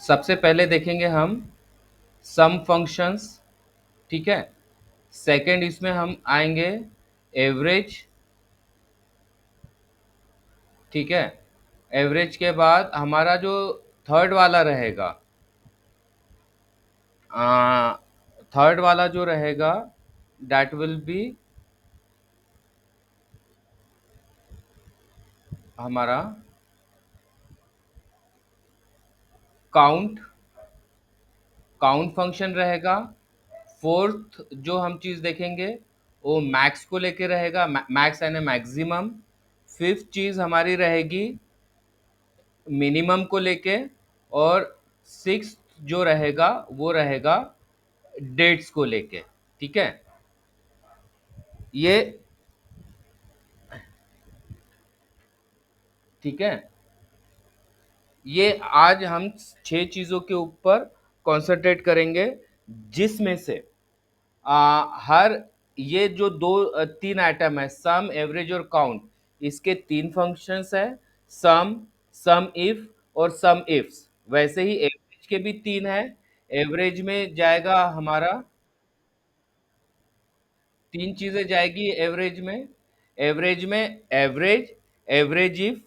सबसे पहले देखेंगे हम सम फंक्शंस, ठीक है। सेकंड इसमें हम आएंगे एवरेज, ठीक है। एवरेज के बाद हमारा जो थर्ड वाला रहेगा, थर्ड वाला जो रहेगा दैट विल बी हमारा काउंट, काउंट फंक्शन रहेगा। फोर्थ जो हम चीज देखेंगे वो मैक्स को लेके रहेगा, मैक्स यानी मैक्सिमम। फिफ्थ चीज हमारी रहेगी मिनिमम को लेके। और सिक्स जो रहेगा वो रहेगा डेट्स को लेके, ठीक है। ये ठीक है, ये आज हम छह चीजों के ऊपर कंसंट्रेट करेंगे, जिसमें से हर ये जो तीन आइटम है सम एवरेज और काउंट, इसके तीन फंक्शंस है, सम, सम इफ और सम इफ्स। वैसे ही एवरेज के भी तीन है। एवरेज में जाएगा हमारा तीन चीजें जाएगी एवरेज में। एवरेज में एवरेज, एवरेज इफ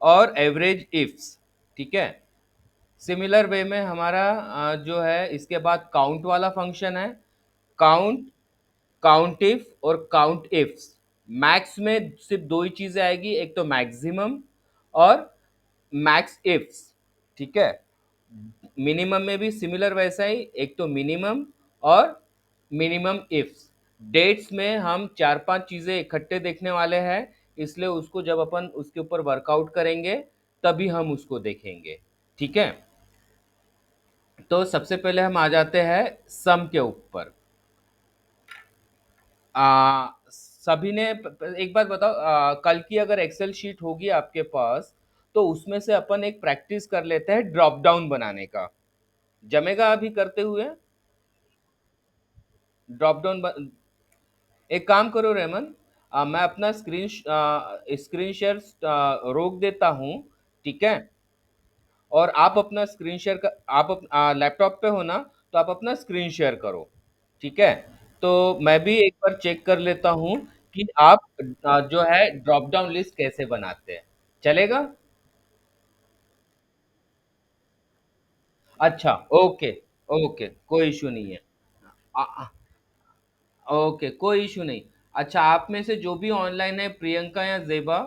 और एवरेज इफ्स, ठीक है। सिमिलर वे में हमारा जो है इसके बाद काउंट वाला फंक्शन है। काउंट, काउंट इफ और काउंट इफ्स। मैक्स में सिर्फ दो ही चीजें आएगी, एक तो मैक्सिमम और मैक्स इफ्स, ठीक है। मिनिमम में भी सिमिलर वैसा ही, एक तो मिनिमम और मिनिमम इफ्स। डेट्स में हम चार पांच चीजें इकट्ठे देखने वाले हैं, इसलिए उसको जब अपन उसके ऊपर वर्कआउट करेंगे तभी हम उसको देखेंगे, ठीक है। तो सबसे पहले हम आ जाते हैं सम के ऊपर। सभी ने एक बात बताओ, कल की अगर एक्सेल शीट होगी आपके पास तो उसमें से अपन एक प्रैक्टिस कर लेते हैं ड्रॉप डाउन बनाने का। जमेगा अभी करते हुए ड्रॉप डाउन? एक काम करो रेमन, मैं अपना स्क्रीन शेयर रोक देता हूँ, ठीक है। और आप अपना स्क्रीन शेयर का आप लैपटॉप पे हो ना, तो आप अपना स्क्रीन शेयर करो, ठीक है। तो मैं भी एक बार चेक कर लेता हूँ कि आप जो है ड्रॉप डाउन लिस्ट कैसे बनाते हैं, चलेगा? अच्छा, ओके, ओके, कोई इशू नहीं है। आ, आ- ओके, कोई इशू नहीं। अच्छा, आप में से जो भी ऑनलाइन है, प्रियंका या जेबा,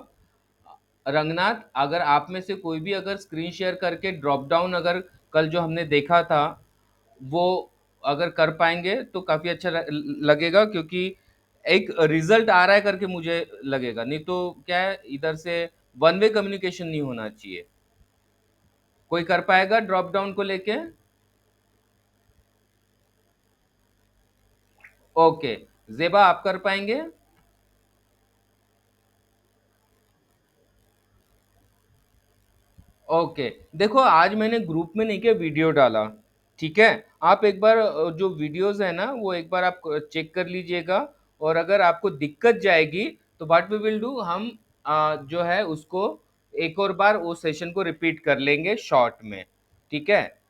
रंगनाथ, अगर आप में से कोई भी अगर स्क्रीन शेयर करके ड्रॉप डाउन अगर कल जो हमने देखा था वो अगर कर पाएंगे तो काफी अच्छा लगेगा, क्योंकि एक रिजल्ट आ रहा है करके मुझे लगेगा। नहीं तो क्या है, इधर से वन वे कम्युनिकेशन नहीं होना चाहिए। कोई कर पाएगा ड्रॉप डाउन को लेके? ओके, जेबा आप कर पाएंगे? ओके, देखो आज मैंने ग्रुप में नहीं किया, वीडियो डाला, ठीक है। आप एक बार जो वीडियोस है ना वो एक बार आप चेक कर लीजिएगा। और अगर आपको दिक्कत जाएगी तो व्हाट वी विल डू, हम जो है उसको एक और बार वो सेशन को रिपीट कर लेंगे शॉर्ट में, ठीक है।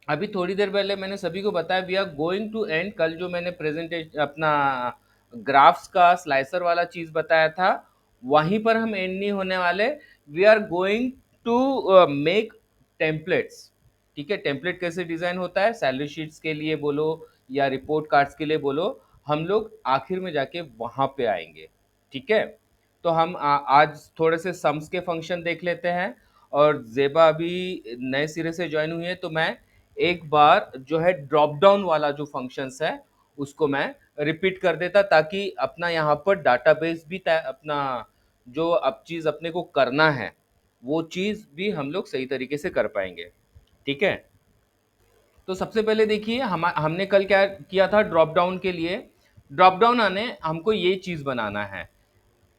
अभी थोड़ी देर पहले मैंने सभी को बताया we are going to end. कल जो मैंने प्रेजेंटेशन अपना ग्राफ्स का स्लाइसर वाला चीज बताया था, वहीं पर हम एंड नहीं होने वाले। We are going to make templates, ठीक है। टेम्पलेट कैसे डिजाइन होता है, सैलरी शीट्स के लिए बोलो या रिपोर्ट कार्ड्स के लिए बोलो, हम लोग आखिर में जाके वहां पे आएंगे, ठीक है। तो हम आज थोड़े से सम्स के फंक्शन देख लेते हैं। और जेबा अभी नए सिरे से ज्वाइन हुई है, तो मैं एक बार जो है ड्रॉप डाउन वाला जो फंक्शंस है उसको मैं रिपीट कर देता, ताकि अपना यहाँ पर डाटाबेस भी अपना जो अब चीज अपने को करना है वो चीज भी हम लोग सही तरीके से कर पाएंगे, ठीक है। तो सबसे पहले देखिए हमने कल क्या किया था ड्रॉप डाउन के लिए। ड्रॉप डाउन आने हमको ये चीज बनाना है,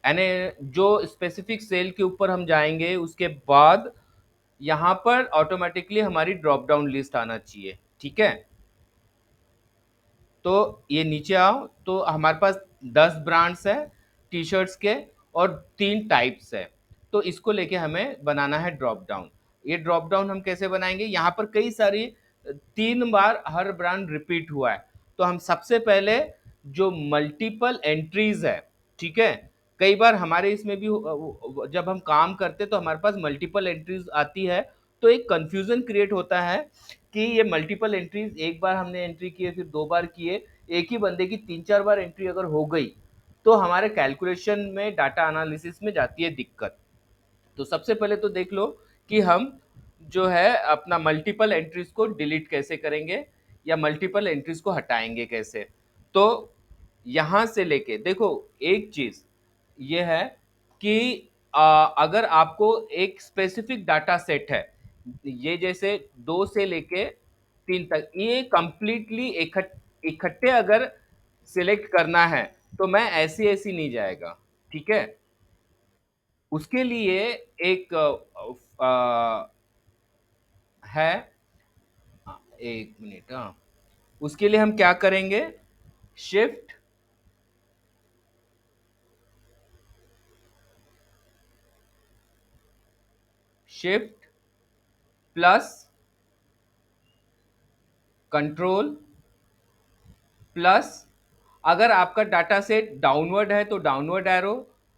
यानी जो स्पेसिफिक सेल के ऊपर हम जाएंगे उसके बाद यहाँ पर ऑटोमेटिकली हमारी ड्रॉप डाउन लिस्ट आना चाहिए, ठीक है। तो ये नीचे आओ, तो हमारे पास 10 ब्रांड्स है टी शर्ट्स के, और तीन टाइप्स है। तो इसको लेके हमें बनाना है ड्रॉप डाउन। ये ड्रॉप डाउन हम कैसे बनाएंगे, यहाँ पर कई सारी 3 बार हर ब्रांड रिपीट हुआ है, तो हम सबसे पहले जो मल्टीपल एंट्रीज है, ठीक है, कई बार हमारे इसमें भी जब हम काम करते तो हमारे पास मल्टीपल एंट्रीज आती है, तो एक कंफ्यूजन क्रिएट होता है कि ये मल्टीपल एंट्रीज, एक बार हमने एंट्री किए फिर 2 बार किए, एक ही बंदे की 3-4 बार एंट्री अगर हो गई तो हमारे कैलकुलेशन में, डाटा एनालिसिस में जाती है दिक्कत। तो सबसे पहले तो देख लो कि हम जो है अपना मल्टीपल एंट्रीज को डिलीट कैसे करेंगे या मल्टीपल एंट्रीज को हटाएंगे कैसे। तो यहां से लेके देखो, एक चीज ये है कि अगर आपको एक स्पेसिफिक डाटा सेट है, ये जैसे 2 से लेके 3 तक, ये कंप्लीटली इकट्ठे अगर सिलेक्ट करना है तो मैं ऐसी ऐसी नहीं जाएगा, ठीक है। उसके लिए एक है, एक मिनट, हाँ, उसके लिए हम क्या करेंगे, shift shift plus control plus, अगर आपका डाटा सेट डाउनवर्ड है तो डाउनवर्ड एरो,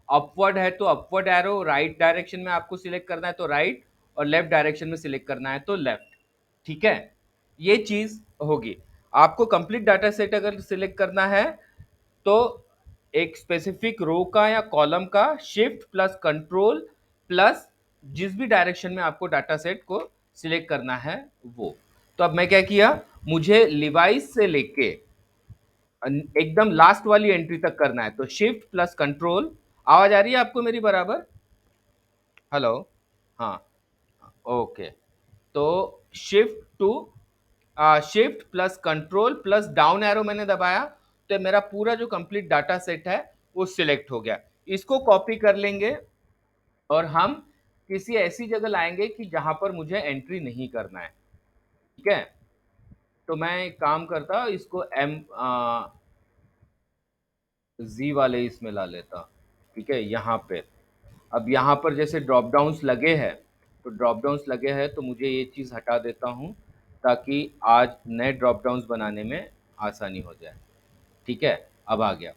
अपवर्ड है तो अपवर्ड एरो, राइट डायरेक्शन में आपको सिलेक्ट करना है तो राइट, और लेफ्ट डायरेक्शन में सिलेक्ट करना है तो लेफ्ट, ठीक है। ये चीज होगी। आपको कंप्लीट डाटा सेट अगर सिलेक्ट करना है तो एक स्पेसिफिक रो का या कॉलम का शिफ्ट प्लस कंट्रोल प्लस जिस भी डायरेक्शन में आपको डाटा सेट को सिलेक्ट करना है वो। तो अब मैं क्या किया, मुझे लिवाइस से लेके एकदम लास्ट वाली एंट्री तक करना है, तो शिफ्ट प्लस कंट्रोल। आवाज आ रही है आपको मेरी बराबर? हेलो? हाँ, ओके। तो shift plus control plus down arrow मैंने दबाया, तो मेरा पूरा जो कंप्लीट डाटा सेट है वो सिलेक्ट हो गया। इसको कॉपी कर लेंगे और हम किसी ऐसी जगह लाएंगे कि जहां पर मुझे एंट्री नहीं करना है, ठीक है। तो मैं एक काम करता, इसको जी वाले इसमें ला लेता, ठीक है, यहाँ पे। अब यहाँ पर जैसे ड्रॉप डाउन्स लगे हैं, तो ड्रॉप डाउन्स लगे हैं तो मुझे ये चीज़ हटा देता हूँ ताकि आज नए ड्रॉप डाउन्स बनाने में आसानी हो जाए, ठीक है। अब आ गया।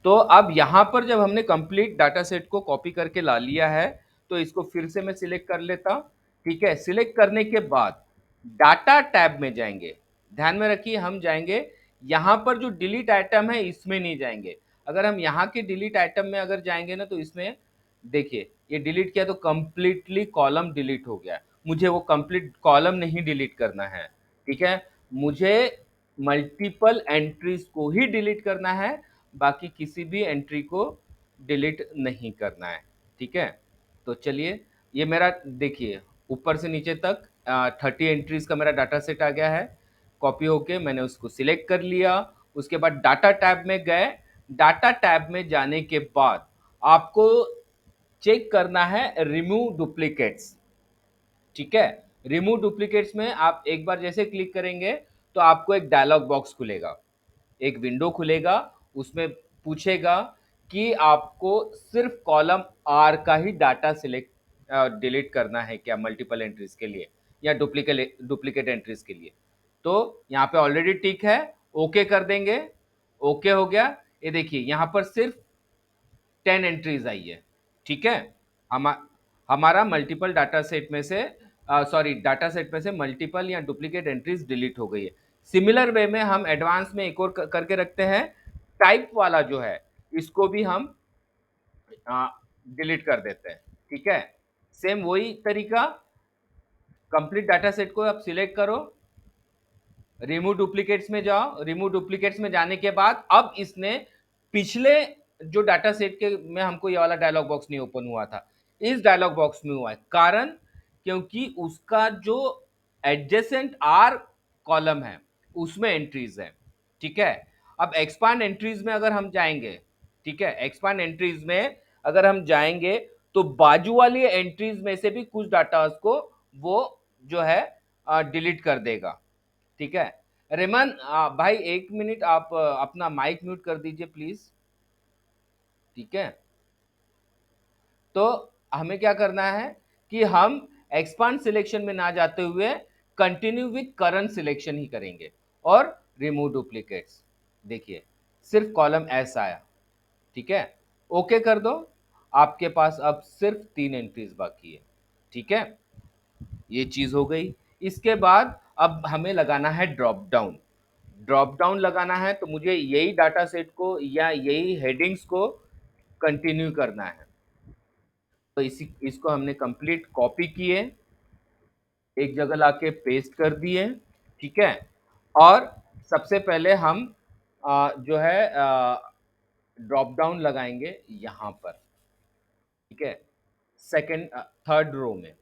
तो अब यहाँ पर जब हमने कंप्लीट डाटा सेट को कॉपी करके ला लिया है, तो इसको फिर से मैं सिलेक्ट कर लेता, ठीक है। सिलेक्ट करने के बाद डाटा टैब में जाएंगे, ध्यान में रखिए, हम जाएंगे यहाँ पर जो डिलीट आइटम है इसमें नहीं जाएंगे। अगर हम यहाँ के डिलीट आइटम में अगर जाएंगे ना, तो इसमें देखिए ये डिलीट किया तो कंप्लीटली कॉलम डिलीट हो गया। मुझे वो कंप्लीट कॉलम नहीं डिलीट करना है, ठीक है। मुझे मल्टीपल एंट्रीज को ही डिलीट करना है, बाकी किसी भी एंट्री को डिलीट नहीं करना है, ठीक है। तो चलिए, ये मेरा देखिए ऊपर से नीचे तक 30 एंट्रीज का मेरा डाटा सेट आ गया है, कॉपी होके मैंने उसको सिलेक्ट कर लिया। उसके बाद डाटा टैब में गए, डाटा टैब में जाने के बाद आपको चेक करना है रिमूव डुप्लीकेट्स, ठीक है। रिमूव डुप्लीकेट्स में आप एक बार जैसे क्लिक करेंगे तो आपको एक डायलॉग बॉक्स खुलेगा, एक विंडो खुलेगा, उसमें पूछेगा कि आपको सिर्फ कॉलम आर का ही डाटा सिलेक्ट डिलीट करना है क्या, मल्टीपल एंट्रीज के लिए या डुप्लीकेट एंट्रीज के लिए। तो यहाँ पे ऑलरेडी टिक है, ओके कर देंगे, ओके हो गया। ये देखिए यहाँ पर सिर्फ 10 एंट्रीज आई है, ठीक है। हम हमारा मल्टीपल डाटा सेट में से, सॉरी, डाटा सेट में से मल्टीपल या डुप्लीकेट एंट्रीज डिलीट हो गई है। सिमिलर वे में हम एडवांस में एक और करके रखते हैं, टाइप वाला जो है इसको भी हम डिलीट कर देते हैं, ठीक है। सेम वही तरीका, कंप्लीट डाटा सेट को आप सिलेक्ट करो, रिमूव डुप्लीकेट्स में जाओ, रिमूव डुप्लीकेट्स में जाने के बाद अब इसने पिछले जो डाटा सेट के में हमको ये वाला डायलॉग बॉक्स नहीं ओपन हुआ था, इस डायलॉग बॉक्स में हुआ है, कारण क्योंकि उसका जो एडजेसेंट आर कॉलम है उसमें एंट्रीज है, ठीक है। अब एक्सपांड एंट्रीज में अगर हम जाएंगे, ठीक है, एक्सपांड एंट्रीज में अगर हम जाएंगे तो बाजू वाली एंट्रीज में से भी कुछ डाटा को वो जो है डिलीट कर देगा, ठीक है। रेमन भाई, 1 मिनट आप अपना माइक म्यूट कर दीजिए प्लीज, ठीक है। तो हमें क्या करना है कि हम एक्सपांड सिलेक्शन में ना जाते हुए कंटिन्यू विथ करंट सिलेक्शन ही करेंगे और रिमूव डुप्लीकेट्स। देखिए सिर्फ कॉलम एस आया, ठीक है, ओके कर दो। आपके पास अब सिर्फ 3 एंट्रीज बाकी है, ठीक है, ये चीज हो गई। इसके बाद अब हमें लगाना है ड्रॉप डाउन। ड्रॉप डाउन लगाना है तो मुझे यही डाटा सेट को या यही हेडिंग्स को कंटिन्यू करना है। तो इसको हमने कंप्लीट कॉपी किए, एक जगह लाके पेस्ट कर दिए, ठीक है। और सबसे पहले हम जो है ड्रॉप डाउन लगाएंगे यहां पर, ठीक है, सेकंड थर्ड रो में।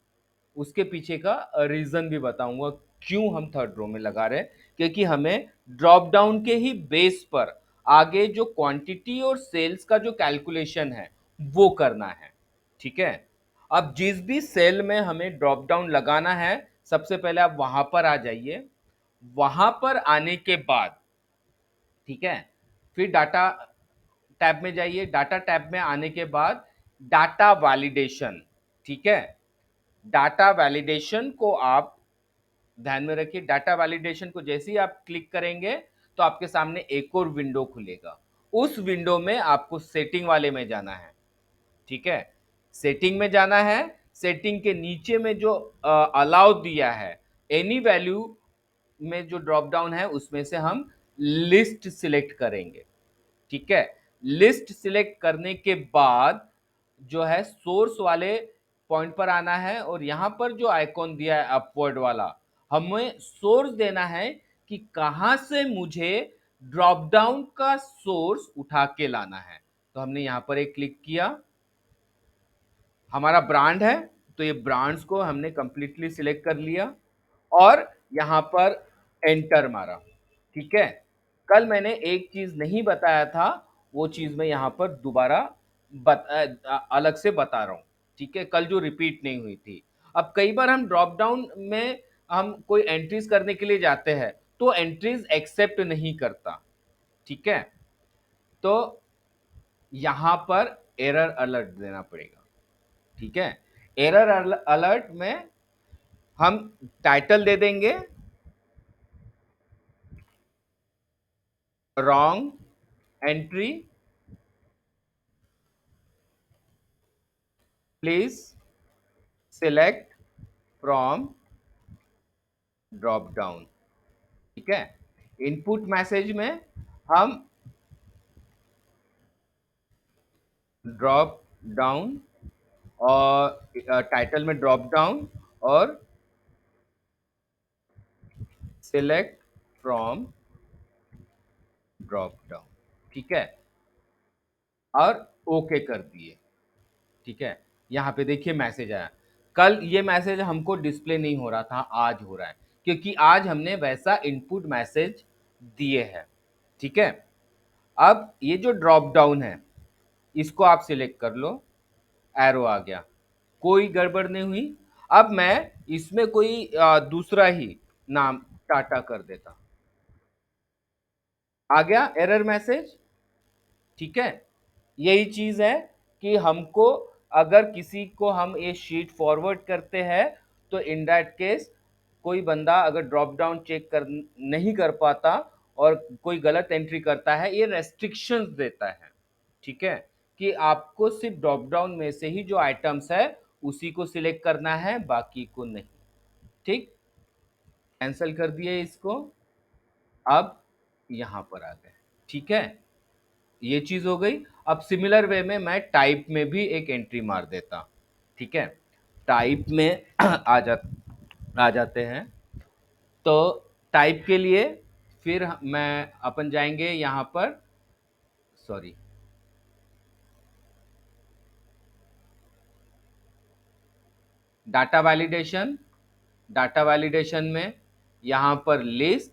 उसके पीछे का रीजन भी बताऊंगा क्यों हम थर्ड रो में लगा रहे हैं, क्योंकि हमें ड्रॉप डाउन के ही बेस पर आगे जो क्वांटिटी और सेल्स का जो कैलकुलेशन है वो करना है, ठीक है। अब जिस भी सेल में हमें ड्रॉप डाउन लगाना है, सबसे पहले आप वहां पर आ जाइए। वहां पर आने के बाद, ठीक है, फिर डाटा टैब में जाइए। डाटा टैब में आने के बाद डाटा वैलिडेशन, ठीक है, डाटा वैलिडेशन को आप ध्यान में रखिए। डाटा वैलिडेशन को जैसे ही आप क्लिक करेंगे तो आपके सामने एक और विंडो खुलेगा। उस विंडो में आपको सेटिंग वाले में जाना है, ठीक है, सेटिंग में जाना है। सेटिंग के नीचे में जो अलाउ दिया है एनी वैल्यू में जो ड्रॉप डाउन है उसमें से हम लिस्ट सिलेक्ट करेंगे, ठीक है। लिस्ट सिलेक्ट करने के बाद जो है सोर्स वाले पॉइंट पर आना है और यहां पर जो आइकॉन दिया है अपवर्ड वाला, हमें सोर्स देना है कि कहां से मुझे ड्रॉप डाउन का सोर्स उठा के लाना है। तो हमने यहां पर एक क्लिक किया, हमारा ब्रांड है तो ये ब्रांड्स को हमने कंप्लीटली सिलेक्ट कर लिया और यहां पर एंटर मारा, ठीक है। कल मैंने एक चीज नहीं बताया था, वो चीज मैं यहां पर दोबारा अलग से बता रहा हूं, ठीक है, कल जो रिपीट नहीं हुई थी। अब कई बार हम ड्रॉप डाउन में हम कोई एंट्रीज करने के लिए जाते हैं तो एंट्रीज एक्सेप्ट नहीं करता, ठीक है। तो यहां पर एरर अलर्ट देना पड़ेगा, ठीक है। एरर अलर्ट में हम टाइटल दे देंगे wrong entry, please select from drop down, ठीक है। इनपुट मैसेज में हम ड्रॉप डाउन और टाइटल में ड्रॉप डाउन और सिलेक्ट फ्रॉम ड्रॉप डाउन, ठीक है, और ओके कर दिए, ठीक है। यहाँ पे देखिए मैसेज आया। कल ये मैसेज हमको डिस्प्ले नहीं हो रहा था, आज हो रहा है क्योंकि आज हमने वैसा इनपुट मैसेज दिए हैं, ठीक है। अब ये जो ड्रॉप डाउन है इसको आप सिलेक्ट कर लो, एरो आ गया, कोई गड़बड़ नहीं हुई। अब मैं इसमें कोई दूसरा ही नाम टाटा कर देता, आ गया एरर मैसेज, ठीक है। यही चीज है कि हमको अगर किसी को हम ये शीट फॉरवर्ड करते हैं तो इन दैट केस कोई बंदा अगर ड्रॉप डाउन चेक कर नहीं कर पाता और कोई गलत एंट्री करता है, ये रेस्ट्रिक्शंस देता है, ठीक है, कि आपको सिर्फ ड्रॉप डाउन में से ही जो आइटम्स है उसी को सिलेक्ट करना है, बाकी को नहीं, ठीक। कैंसिल कर दिए इसको, अब यहां पर आ गए, ठीक है, ये चीज हो गई। अब सिमिलर वे में मैं टाइप में भी एक एंट्री मार देता, ठीक है। टाइप में आ जाते हैं। तो टाइप के लिए फिर मैं अपन जाएंगे यहां पर, sorry, data validation. Data validation में यहाँ पर लिस्ट,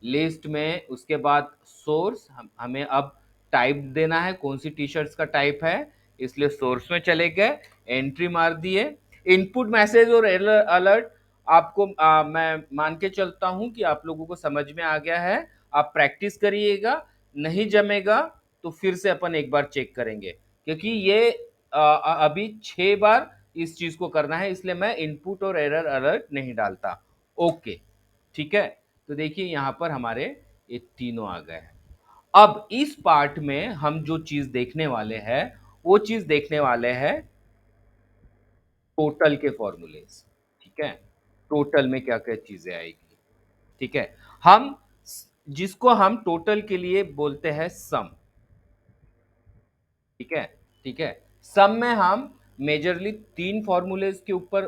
लिस्ट में उसके बाद सोर्स, हमें अब टाइप देना है, कौन सी टी शर्ट्स का टाइप है, इसलिए सोर्स में चले गए, एंट्री मार दिए। इनपुट मैसेज और एरर अलर्ट आपको मैं मान के चलता हूं कि आप लोगों को समझ में आ गया है। आप प्रैक्टिस करिएगा, नहीं जमेगा तो फिर से अपन एक बार चेक करेंगे, क्योंकि ये अभी 6 बार इस चीज को करना है, इसलिए मैं इनपुट और एरर अलर्ट नहीं डालता। ओके, ठीक है। तो देखिए यहाँ पर हमारे ये तीनों आ गए हैं। अब इस पार्ट में हम जो चीज देखने वाले हैं, वो चीज देखने वाले हैं टोटल के फॉर्मूलेस। ठीक है, टोटल में क्या क्या चीजें आएगी। ठीक है, हम जिसको हम टोटल के लिए बोलते हैं सम। ठीक है, ठीक है। सम में हम मेजरली तीन फॉर्मूलेज के ऊपर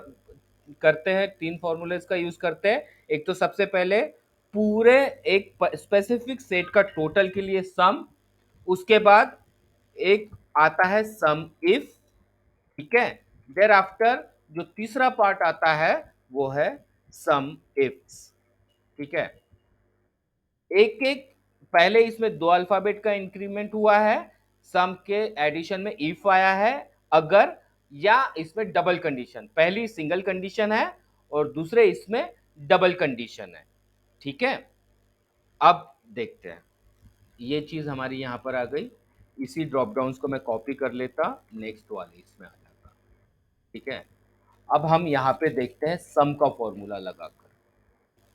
करते हैं, तीन फॉर्मूलेज का यूज करते हैं। एक तो सबसे पहले पूरे एक स्पेसिफिक सेट का टोटल के लिए सम, उसके बाद एक आता है सम इफ। ठीक है, देर आफ्टर जो तीसरा पार्ट आता है वो है सम इफ्स। ठीक है, एक एक पहले इसमें दो अल्फाबेट का इंक्रीमेंट हुआ है, सम के एडिशन में इफ आया है अगर, या इसमें डबल कंडीशन, पहली सिंगल कंडीशन है और दूसरे इसमें डबल कंडीशन है। ठीक है, अब देखते हैं, ये चीज हमारी यहां पर आ गई। इसी ड्रॉप डाउन को मैं कॉपी कर लेता, नेक्स्ट वाले इसमें आ जाता। ठीक है, अब हम यहाँ पे देखते हैं सम का फॉर्मूला लगाकर।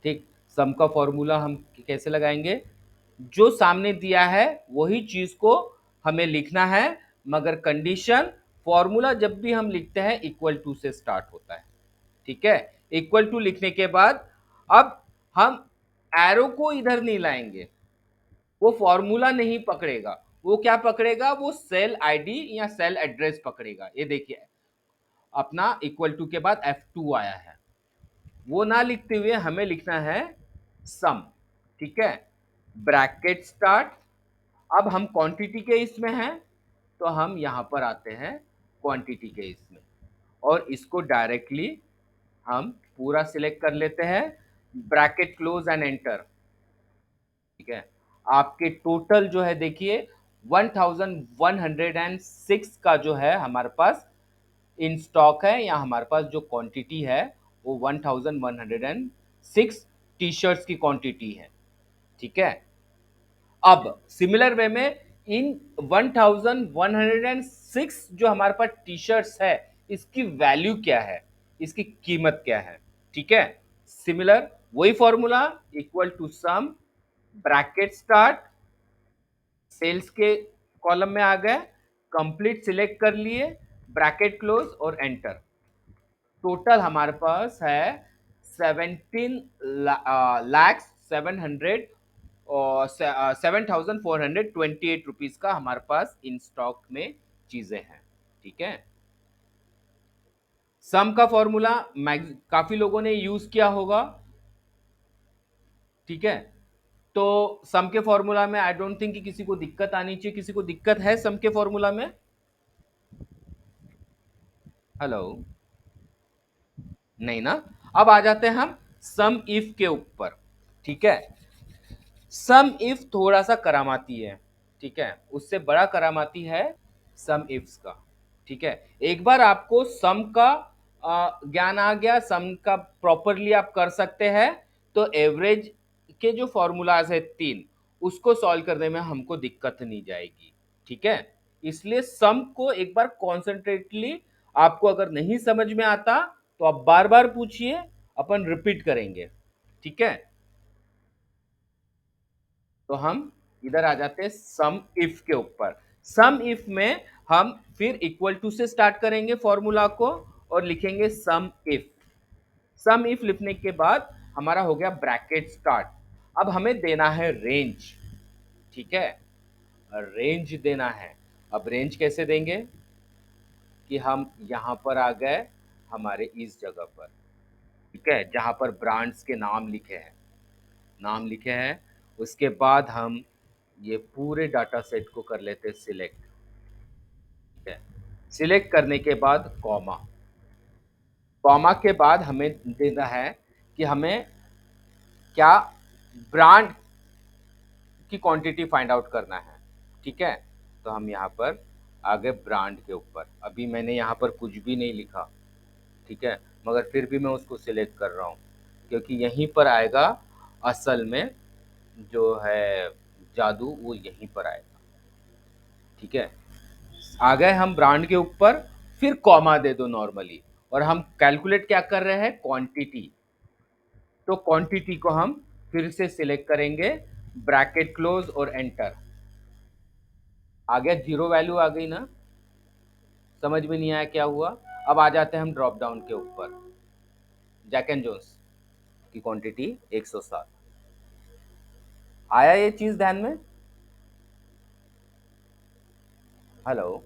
ठीक, सम का फॉर्मूला हम कैसे लगाएंगे, जो सामने दिया है वही चीज को हमें लिखना है, मगर कंडीशन फॉर्मूला जब भी हम लिखते हैं इक्वल टू से स्टार्ट होता है। ठीक है, इक्वल टू लिखने के बाद अब हम एरो को इधर नहीं लाएंगे, वो फॉर्मूला नहीं पकड़ेगा, वो क्या पकड़ेगा, वो सेल आईडी या सेल एड्रेस पकड़ेगा। ये देखिए अपना इक्वल टू के बाद F2 आया है, वो ना लिखते हुए हमें लिखना है सम। ठीक है, ब्रैकेट स्टार्ट। अब हम क्वांटिटी के इसमें हैं, तो हम यहां पर आते हैं क्वांटिटी के इसमें, और इसको डायरेक्टली हम पूरा सिलेक्ट कर लेते हैं, ब्रैकेट क्लोज एंड एंटर। ठीक है, आपके टोटल जो है देखिए 1106 का जो है हमारे पास इन स्टॉक है, या हमारे पास जो क्वांटिटी है वो 1106 टी शर्ट्स की क्वांटिटी है। ठीक है, अब सिमिलर वे में इन 1106 जो हमारे पास टी शर्ट्स है, इसकी वैल्यू क्या है, इसकी कीमत क्या है। ठीक है, सिमिलर वही formula, equal to sum, bracket start, cells के कॉलम में आ गए, कंप्लीट सिलेक्ट कर लिए, ब्रैकेट क्लोज और एंटर। टोटल हमारे पास है 17 लाख 700 और 7428 का हमारे पास इन स्टॉक में चीजें हैं। ठीक है, सम का फॉर्मूला काफी लोगों ने यूज किया होगा। ठीक है, तो सम के फॉर्मूला में आई डोंट थिंक कि किसी को दिक्कत आनी चाहिए। किसी को दिक्कत है सम के फॉर्मूला में? हेलो, नहीं ना। अब आ जाते हैं हम सम इफ के ऊपर। ठीक है, सम इफ थोड़ा सा करामाती है। ठीक है, उससे बड़ा करामाती है सम इफ्स का। ठीक है, एक बार आपको सम का ज्ञान आ गया, सम का प्रॉपरली आप कर सकते हैं, तो एवरेज के जो फॉर्मूलाज है तीन, उसको सॉल्व करने में हमको दिक्कत नहीं जाएगी। ठीक है, इसलिए सम को एक बार कॉन्सेंट्रेटली, आपको अगर नहीं समझ में आता तो आप बार बार पूछिए, अपन रिपीट करेंगे। ठीक है, तो हम इधर आ जाते हैं सम इफ के ऊपर। सम इफ में हम फिर इक्वल टू से स्टार्ट करेंगे फॉर्मूला को और लिखेंगे सम इफ। सम इफ लिखने के बाद हमारा हो गया ब्रैकेट स्टार्ट। अब हमें देना है रेंज। ठीक है, रेंज देना है। अब रेंज कैसे देंगे, कि हम यहां पर आ गए हमारे इस जगह पर। ठीक है, जहां पर ब्रांड्स के नाम लिखे हैं, नाम लिखे हैं, उसके बाद हम ये पूरे डाटा सेट को कर लेते हैं सिलेक्ट। ठीक है, सिलेक्ट करने के बाद कॉमा, कॉमा के बाद हमें देना है कि हमें क्या ब्रांड की क्वांटिटी फाइंड आउट करना है। ठीक है, तो हम यहाँ पर आ गए ब्रांड के ऊपर। अभी मैंने यहाँ पर कुछ भी नहीं लिखा। ठीक है, मगर फिर भी मैं उसको सिलेक्ट कर रहा हूँ, क्योंकि यहीं पर आएगा असल में जो है जादू, वो यहीं पर आएगा। ठीक है, आ गए हम ब्रांड के ऊपर, फिर कॉमा दे दो नॉर्मली। और हम कैलकुलेट क्या कर रहे हैं, क्वांटिटी। तो क्वांटिटी को हम फिर से सिलेक्ट करेंगे, ब्रैकेट क्लोज और एंटर। आ गया, जीरो वैल्यू आ गई ना, समझ में नहीं आया क्या हुआ। अब आ जाते हैं हम ड्रॉप डाउन के ऊपर, जैक एंड जोन्स की क्वांटिटी 107। आया ये चीज ध्यान में? हेलो,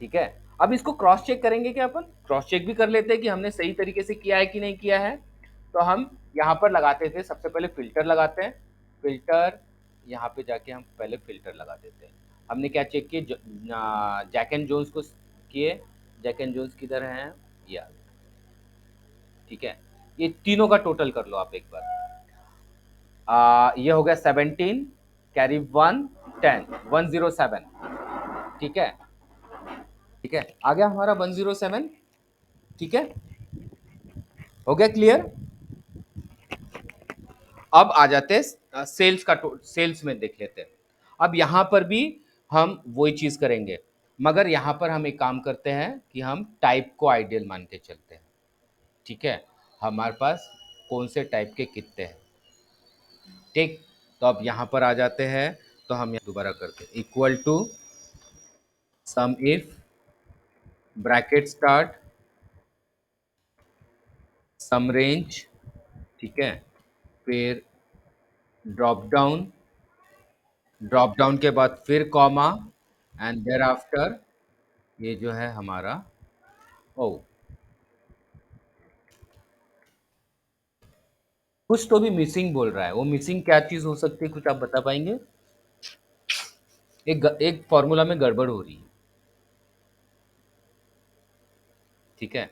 ठीक है। अब इसको क्रॉस चेक करेंगे क्या, अपन क्रॉस चेक भी कर लेते हैं कि हमने सही तरीके से किया है कि नहीं किया है। तो हम यहाँ पर लगाते थे, सबसे पहले फिल्टर लगाते हैं। फिल्टर, यहाँ पे जाके हम पहले फिल्टर लगा देते हैं। हमने क्या चेक किए, जैक एंड जोन्स को किए। जैक एंड जोन्स किधर हैं, या ठीक है। ये तीनों का टोटल कर लो आप एक बार। ये हो गया 17, कैरी 1, 10, 107। ठीक है, ठीक है, आ गया हमारा 107। ठीक है, हो गया क्लियर। अब आ जाते हैं सेल्स का, सेल्स में देख लेते हैं। अब यहां पर भी हम वही चीज करेंगे, मगर यहां पर हम एक काम करते हैं कि हम टाइप को आइडियल मान के चलते हैं। ठीक है, हमारे पास कौन से टाइप के कितने हैं। ठीक, तो अब यहां पर आ जाते हैं। तो हम यहाँ दोबारा करते हैं, equal to sum if, bracket start, sum range, ठीक है, फिर ड्रॉप डाउन, ड्रॉप डाउन के बाद फिर कॉमा, एंड देयर आफ्टर ये जो है हमारा, ओ कुछ तो भी मिसिंग बोल रहा है। वो मिसिंग क्या चीज हो सकती है, कुछ आप बता पाएंगे? एक फॉर्मूला में गड़बड़ हो रही है। ठीक है,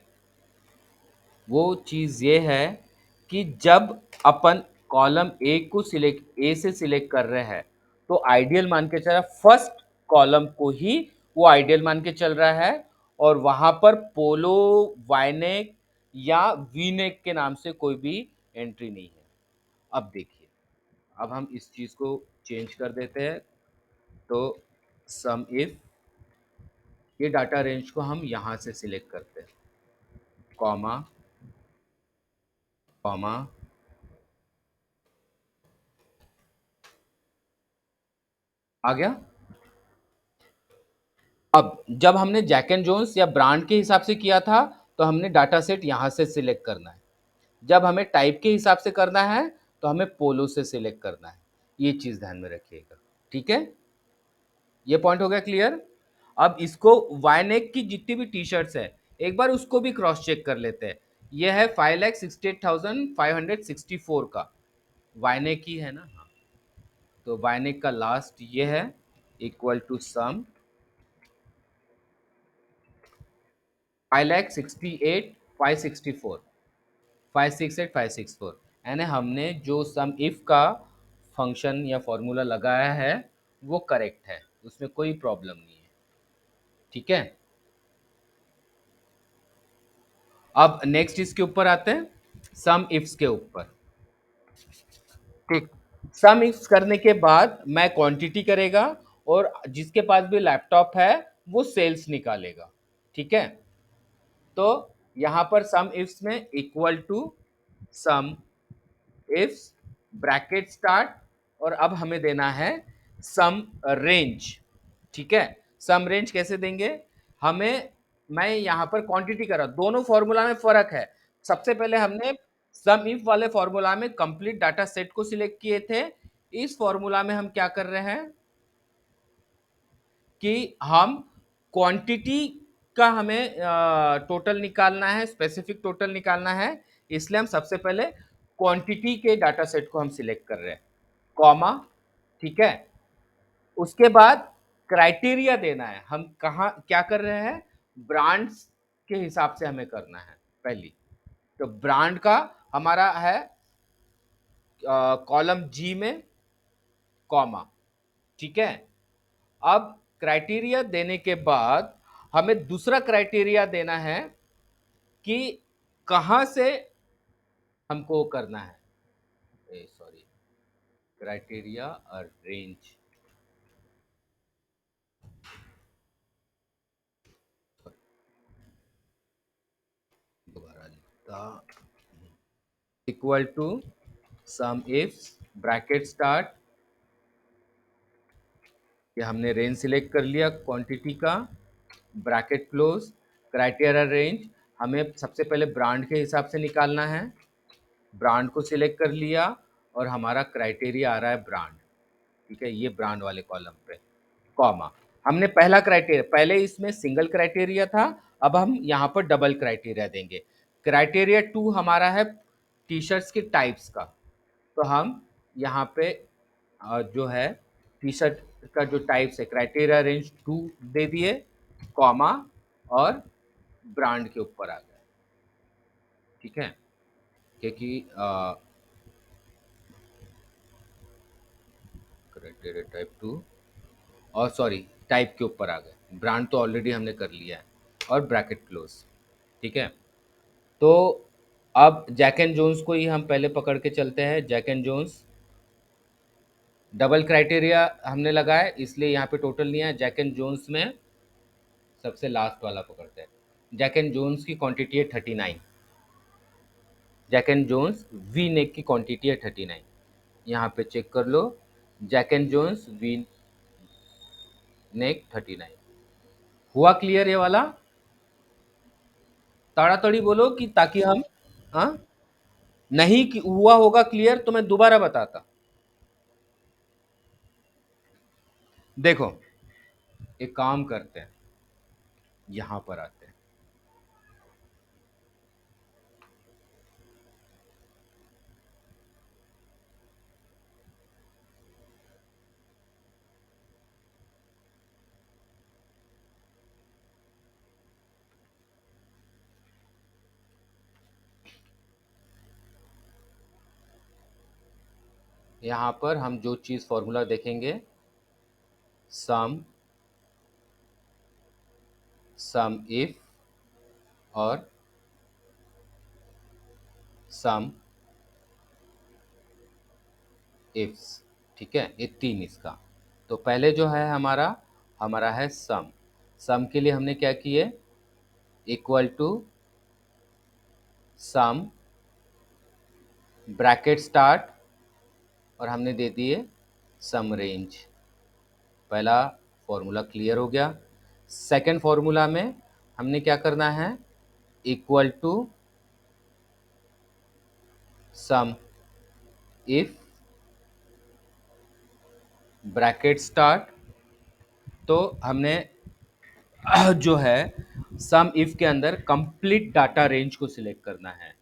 वो चीज ये है कि जब अपन कॉलम ए को सिलेक्ट, ए से सिलेक्ट कर रहे हैं, तो आइडियल मान के चला फर्स्ट कॉलम को ही वो आइडियल मान के चल रहा है, और वहां पर पोलो, वाइनेक या वीनेक के नाम से कोई भी एंट्री नहीं है। अब देखिए, अब हम इस चीज को चेंज कर देते हैं। तो सम इफ, ये डाटा रेंज को हम यहां से सिलेक्ट करते हैं, कॉमा, कॉमा, आ गया। अब जब हमने जैक एंड जोन्स या ब्रांड के हिसाब से किया था, तो हमने डाटा सेट यहां से सिलेक्ट करना है। जब हमें टाइप के हिसाब से करना है, तो हमें पोलो से सिलेक्ट करना है। ये चीज ध्यान में रखिएगा। ठीक है, ये पॉइंट हो गया क्लियर। अब इसको वाइनेक की जितनी भी टी शर्ट्स है, एक बार उसको भी क्रॉस चेक कर लेते हैं। ये है 5,68,564 का, वाइनेक ही है ना, हाँ। तो वाइनेक का लास्ट ये है, इक्वल टू सम 5,68,564, 568,564। यानी हमने जो सम इफ का फंक्शन या फॉर्मूला लगाया है वो करेक्ट है, उसमें कोई प्रॉब्लम नहीं है। ठीक है, अब नेक्स्ट इसके ऊपर आते हैं, सम इफ्स के ऊपर। ठीक, सम इफ्स करने के बाद मैं क्वांटिटी करेगा, और जिसके पास भी लैपटॉप है वो सेल्स निकालेगा। ठीक है, तो यहां पर सम इफ्स में equal to sum ifs, bracket start, और अब हमें देना है सम रेंज। ठीक है, सम रेंज कैसे देंगे हमें, मैं यहां पर क्वांटिटी कर रहा हूं, दोनों फॉर्मूला में फर्क है। सबसे पहले हमने सम इफ वाले फॉर्मूला में कंप्लीट डाटा सेट को सिलेक्ट किए थे। इस फॉर्मूला में हम क्या कर रहे हैं कि हम क्वांटिटी का हमें टोटल निकालना है, स्पेसिफिक टोटल निकालना है। इसलिए हम सबसे पहले क्वांटिटी के डाटा सेट को हम सिलेक्ट कर रहे हैं, कॉमा, ठीक है। उसके बाद क्राइटेरिया देना है, हम कहाँ क्या कर रहे हैं, ब्रांड्स के हिसाब से हमें करना है पहली। तो ब्रांड का हमारा है कॉलम जी में, कॉमा, ठीक है। अब क्राइटेरिया देने के बाद हमें दूसरा क्राइटेरिया देना है कि कहां से हमको करना है, सॉरी, क्राइटेरिया और रेंज, का equal to sum ifs bracket start, ये हमने रेंज सिलेक्ट कर लिया क्वांटिटी का, ब्रैकेट क्लोज, क्राइटेरिया रेंज हमें सबसे पहले ब्रांड के हिसाब से निकालना है, ब्रांड को सिलेक्ट कर लिया और हमारा क्राइटेरिया आ रहा है ब्रांड, ठीक है, ये ब्रांड वाले कॉलम पे, कॉमा, हमने पहला क्राइटेरिया, पहले इसमें सिंगल क्राइटेरिया था, अब हम यहाँ पर डबल क्राइटेरिया देंगे। क्राइटेरिया 2 हमारा है टी शर्ट्स के टाइप्स का, तो हम यहाँ पे जो है टी शर्ट का जो टाइप्स है क्राइटेरिया रेंज 2 दे दिए, कॉमा, और ब्रांड के ऊपर आ गए, ठीक है, क्योंकि क्राइटेरिया टाइप 2 और सॉरी टाइप के ऊपर आ गए, ब्रांड तो ऑलरेडी हमने कर लिया है, और ब्रैकेट क्लोज, ठीक है। तो अब जैक एंड जोन्स को ही हम पहले पकड़ के चलते हैं, Jack and Jones double criteria हमने लगाया इसलिए यहाँ पे टोटल नहीं है, जैक एंड जोन्स में सबसे लास्ट वाला पकड़ते हैं, जैक एंड जोन्स की क्वांटिटी है 39, Jack and Jones V neck की क्वांटिटी है 39, यहाँ पे चेक कर लो, Jack and Jones V neck 39, हुआ क्लियर ये वाला? ताड़ाताड़ी बोलो कि ताकि हम, हाँ, नहीं कि हुआ होगा क्लियर तो मैं दोबारा बताता। देखो एक काम करते हैं, यहां पर आते हैं, यहां पर हम जो चीज फॉर्मूला देखेंगे, सम सम इफ और सम इफ्स, ठीक है, ये तीन इसका। तो पहले जो है हमारा हमारा है सम, सम के लिए हमने क्या किए, equal to sum bracket start और हमने दे दिए सम रेंज, पहला फॉर्मूला क्लियर हो गया। सेकंड फॉर्मूला में हमने क्या करना है, equal to sum if bracket start, तो हमने जो है सम इफ के अंदर कंप्लीट डाटा रेंज को सिलेक्ट करना है,